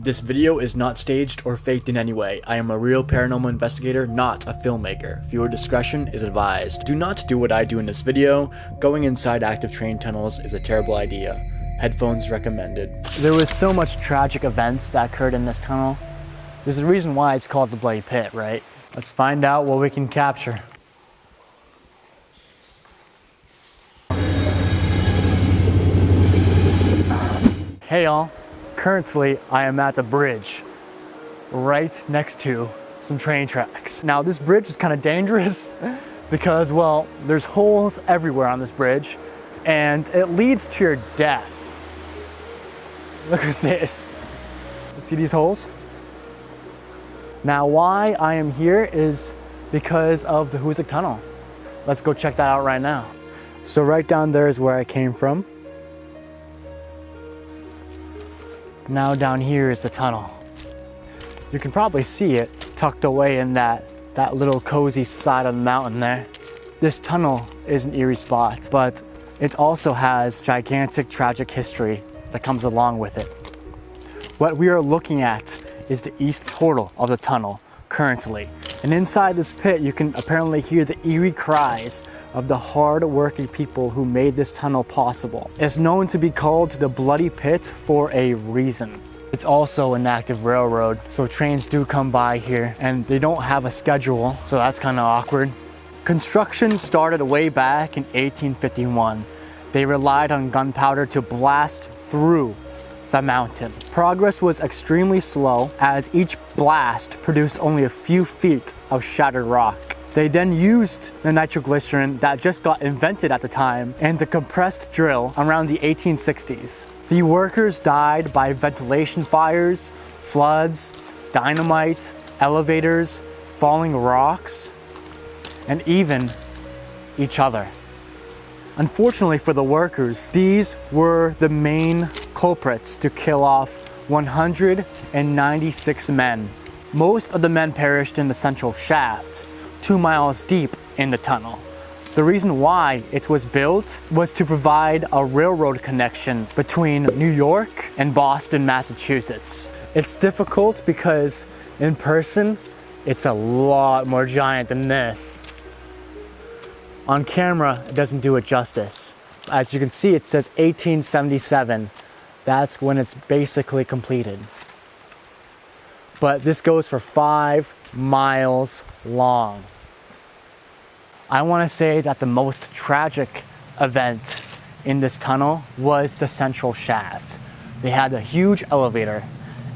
This video is not staged or faked in any way. I am a real paranormal investigator, not a filmmaker. Viewer discretion is advised. Do not do what I do in this video. Going inside active train tunnels is a terrible idea. Headphones recommended. There was so much tragic events that occurred in this tunnel. There's a reason why it's called the Bloody Pit, right? Let's find out what we can capture. Hey y'all. Currently, I am at a bridge right next to some train tracks. Now, this bridge is kind of dangerous because, well, there's holes everywhere on this bridge and it leads to your death. Look at this. See these holes? Now, why I am here is because of the Hoosac Tunnel. Let's go check that out right now. So right down there is where I came from. Now down here is the tunnel. You can probably see it tucked away in that little cozy side of the mountain there. This tunnel is an eerie spot, but it also has gigantic tragic history that comes along with it. What we are looking at is the east portal of the tunnel currently. And inside this pit, you can apparently hear the eerie cries of the hard-working people who made this tunnel possible. It's known to be called the Bloody Pit for a reason. It's also an active railroad, so trains do come by here, and they don't have a schedule, so that's kind of awkward. Construction started way back in 1851. They relied on gunpowder to blast through the mountain. Progress was extremely slow as each blast produced only a few feet of shattered rock. They then used the nitroglycerin that just got invented at the time and the compressed drill around the 1860s. The workers died by ventilation fires, floods, dynamite, elevators, falling rocks, and even each other. Unfortunately for the workers, these were the main culprits to kill off 196 men. Most of the men perished in the central shaft, 2 miles deep in the tunnel. The reason why it was built was to provide a railroad connection between New York and Boston, Massachusetts. It's difficult because in person, it's a lot more giant than this. On camera, it doesn't do it justice. As you can see, it says 1877. That's when it's basically completed. But this goes for 5 miles long. I want to say that the most tragic event in this tunnel was the central shaft. They had a huge elevator,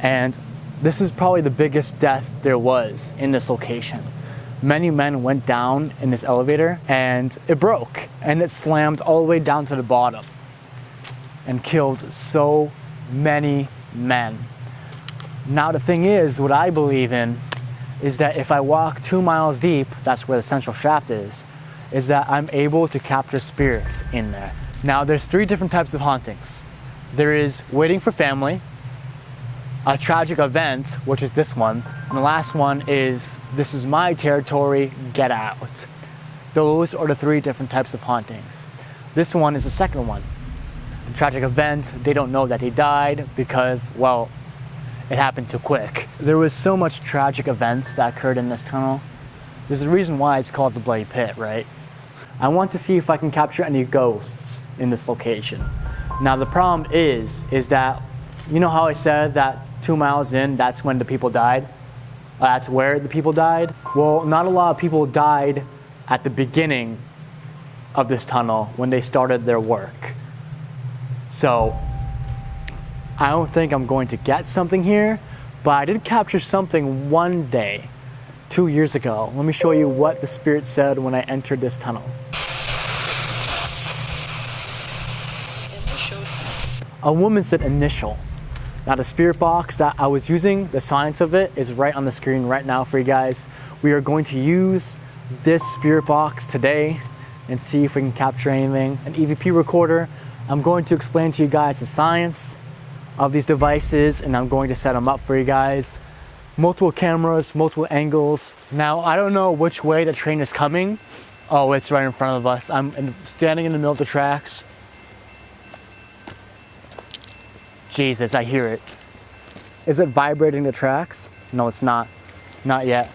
and this is probably the biggest death there was in this location. Many men went down in this elevator and it broke and it slammed all the way down to the bottom and killed so many men. Now the thing is, what I believe in is that if I walk 2 miles deep, that's where the central shaft is that I'm able to capture spirits in there. Now there's 3 different types of hauntings. There is waiting for family, a tragic event, which is this one, and the last one is this is my territory, get out. Those are the 3 different types of hauntings. This one is the second one. The tragic event, they don't know that he died because, well, it happened too quick. There was so much tragic events that occurred in this tunnel. There's a reason why it's called the Bloody Pit, right? I want to see if I can capture any ghosts in this location. Now the problem is that, you know how I said that 2 miles in, that's when the people died? That's where the people died? Well, not a lot of people died at the beginning of this tunnel when they started their work. So, I don't think I'm going to get something here, but I did capture something one day, 2 years ago. Let me show you what the spirit said when I entered this tunnel. A woman said initial. Now the spirit box that I was using, the science of it is right on the screen right now for you guys. We are going to use this spirit box today and see if we can capture anything. An EVP recorder. I'm going to explain to you guys the science of these devices and I'm going to set them up for you guys. Multiple cameras, multiple angles. Now I don't know which way the train is coming. Oh, it's right in front of us. I'm standing in the middle of the tracks. Jesus, I hear it. Is it vibrating the tracks? No, it's not. Not yet.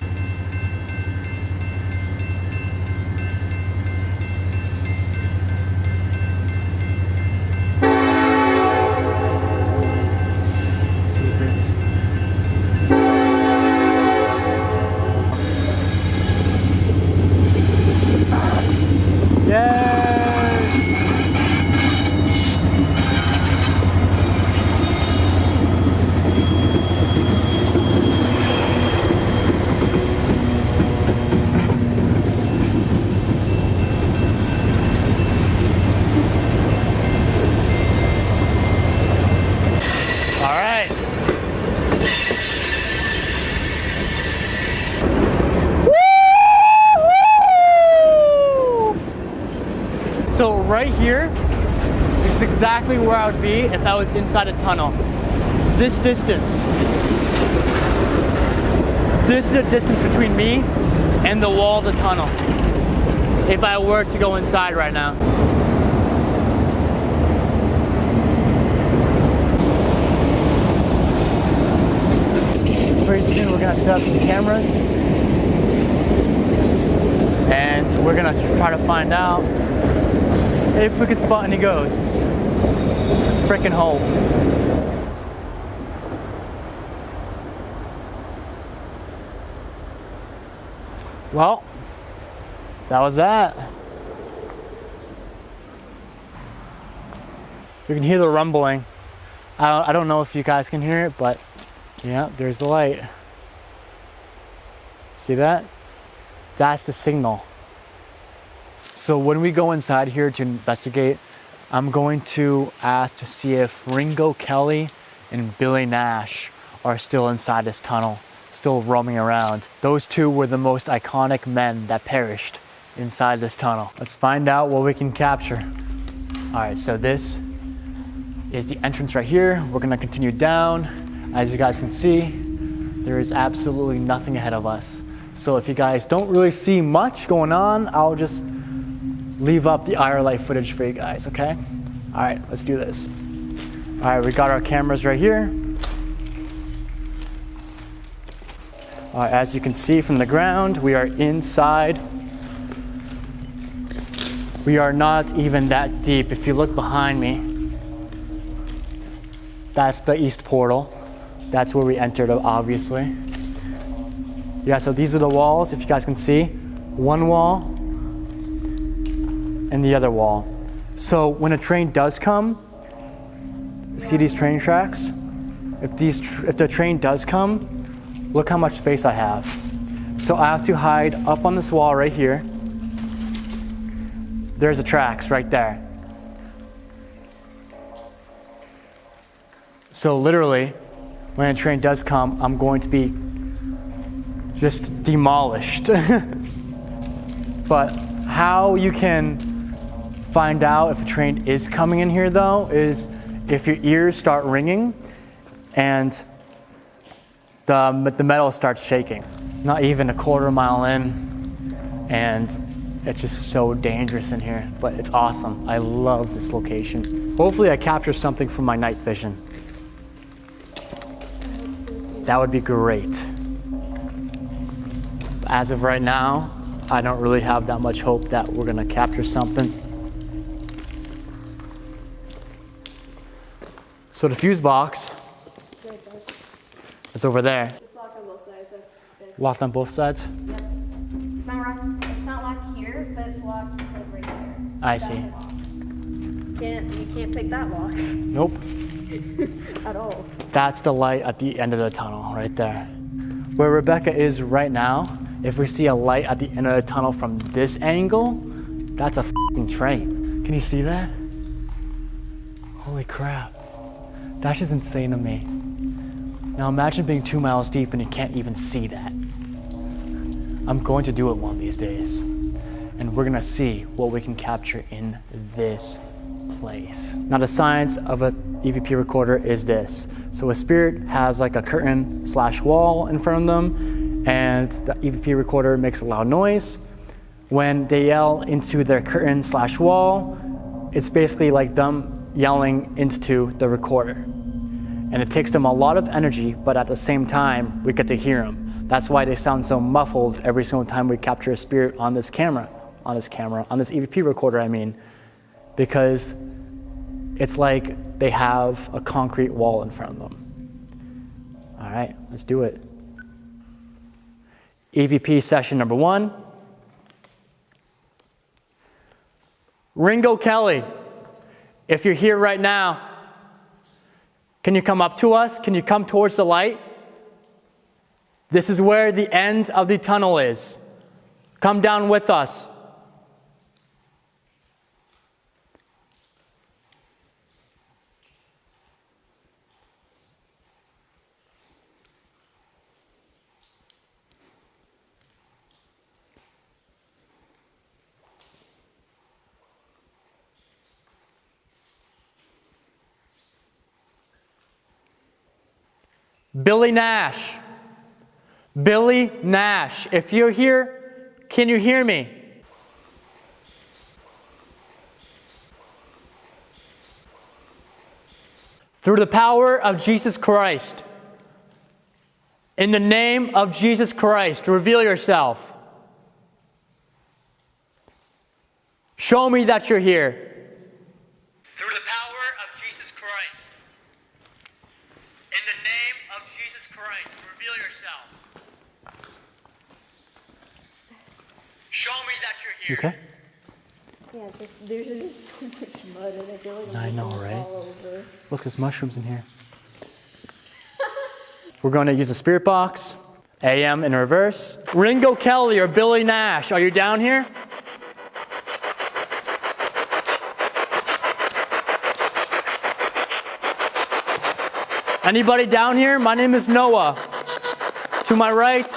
So right here is exactly where I would be if I was inside a tunnel. This distance. This is the distance between me and the wall of the tunnel, if I were to go inside right now. Pretty soon we're gonna set up some cameras and we're gonna try to find out if we can spot any ghosts. Let's frickin' hope. Well, that was that. You can hear the rumbling. I don't know if you guys can hear it, but yeah, there's the light. See that? That's the signal. So when we go inside here to investigate, I'm going to ask to see if Ringo Kelly and Billy Nash are still inside this tunnel, still roaming around. Those two were the most iconic men that perished inside this tunnel. Let's find out what we can capture. All right, so this is the entrance right here. We're gonna continue down. As you guys can see, there is absolutely nothing ahead of us. So if you guys don't really see much going on, I'll just leave up the IR footage for you guys, okay? All right, let's do this. All right, we got our cameras right here. All right, as you can see from the ground, we are inside. We are not even that deep. If you look behind me, that's the east portal. That's where we entered, obviously. Yeah, so these are the walls, if you guys can see. One wall and the other wall. So when a train does come, see these train tracks? If the train does come, look how much space I have. So I have to hide up on this wall right here. There's the tracks right there. So literally, when a train does come, I'm going to be just demolished. But how you can find out if a train is coming in here though is if your ears start ringing and the metal starts shaking. Not even a quarter mile in, and it's just so dangerous in here, but it's awesome. I love this location. Hopefully I capture something from my night vision. That would be great. As of right now, I don't really have that much hope that we're gonna capture something. So the fuse box, it's over there. It's locked on both sides. That's Locked on both sides? Yep. It's not locked here, but it's locked right here. I see. You can't pick that lock. Nope. At all. That's the light at the end of the tunnel, right there. Where Rebecca is right now, if we see a light at the end of the tunnel from this angle, that's a f***ing train. Can you see that? Holy crap. That's just insane to me. Now imagine being 2 miles deep and you can't even see that. I'm going to do it one of these days. And we're gonna see what we can capture in this place. Now the science of a EVP recorder is this. So a spirit has like a curtain / wall in front of them, and the EVP recorder makes a loud noise. When they yell into their curtain / wall, it's basically like them yelling into the recorder. And it takes them a lot of energy, but at the same time, we get to hear them. That's why they sound so muffled every single time we capture a spirit on this camera, on this EVP recorder, I mean, because it's like they have a concrete wall in front of them. All right, let's do it. EVP session number 1. Ringo Kelly, if you're here right now, can you come up to us? Can you come towards the light? This is where the end of the tunnel is. Come down with us. Billy Nash. Billy Nash, if you're here, can you hear me? Through the power of Jesus Christ, in the name of Jesus Christ, reveal yourself. Show me that you're here. Through the power of Jesus Christ, in the name of Jesus Christ, reveal yourself. Show me that you're here. You okay? Yeah, there's just so much mud and I feel like I know, right? all over. Look, there's mushrooms in here. We're going to use a spirit box. AM in reverse. Ringo Kelly or Billy Nash, are you down here? Anybody down here? My name is Noah. To my right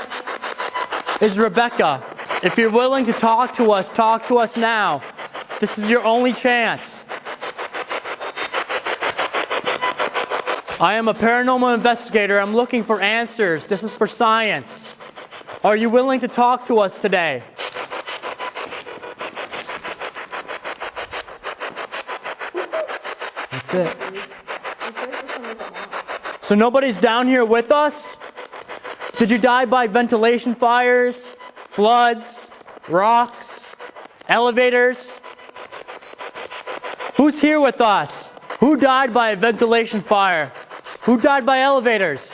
is Rebecca. If you're willing to talk to us now. This is your only chance. I am a paranormal investigator. I'm looking for answers. This is for science. Are you willing to talk to us today? That's it. So nobody's down here with us? Did you die by ventilation fires, floods, rocks, elevators? Who's here with us? Who died by a ventilation fire? Who died by elevators?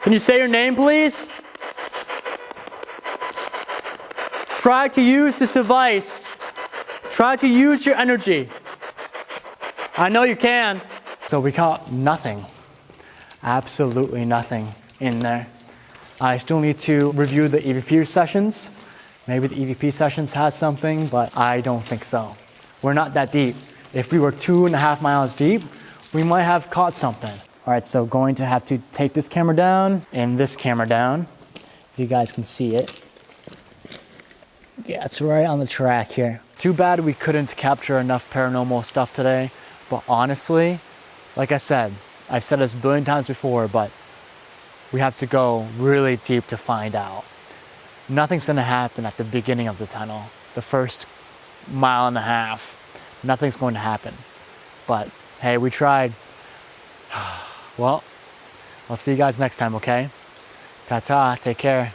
Can you say your name, please? Try to use this device. Try to use your energy. I know you can. So we caught nothing. Absolutely nothing in there. I still need to review the EVP sessions. Maybe the EVP sessions has something, but I don't think so. We're not that deep. If we were 2.5 miles deep, we might have caught something. All right, so going to have to take this camera down and this camera down. If you guys can see it. Yeah, it's right on the track here. Too bad we couldn't capture enough paranormal stuff today, but honestly, like I said, I've said this a billion times before, but we have to go really deep to find out. Nothing's gonna happen at the beginning of the tunnel, the first 1.5 miles. Nothing's going to happen. But hey, we tried. Well, I'll see you guys next time, okay? Ta-ta, take care.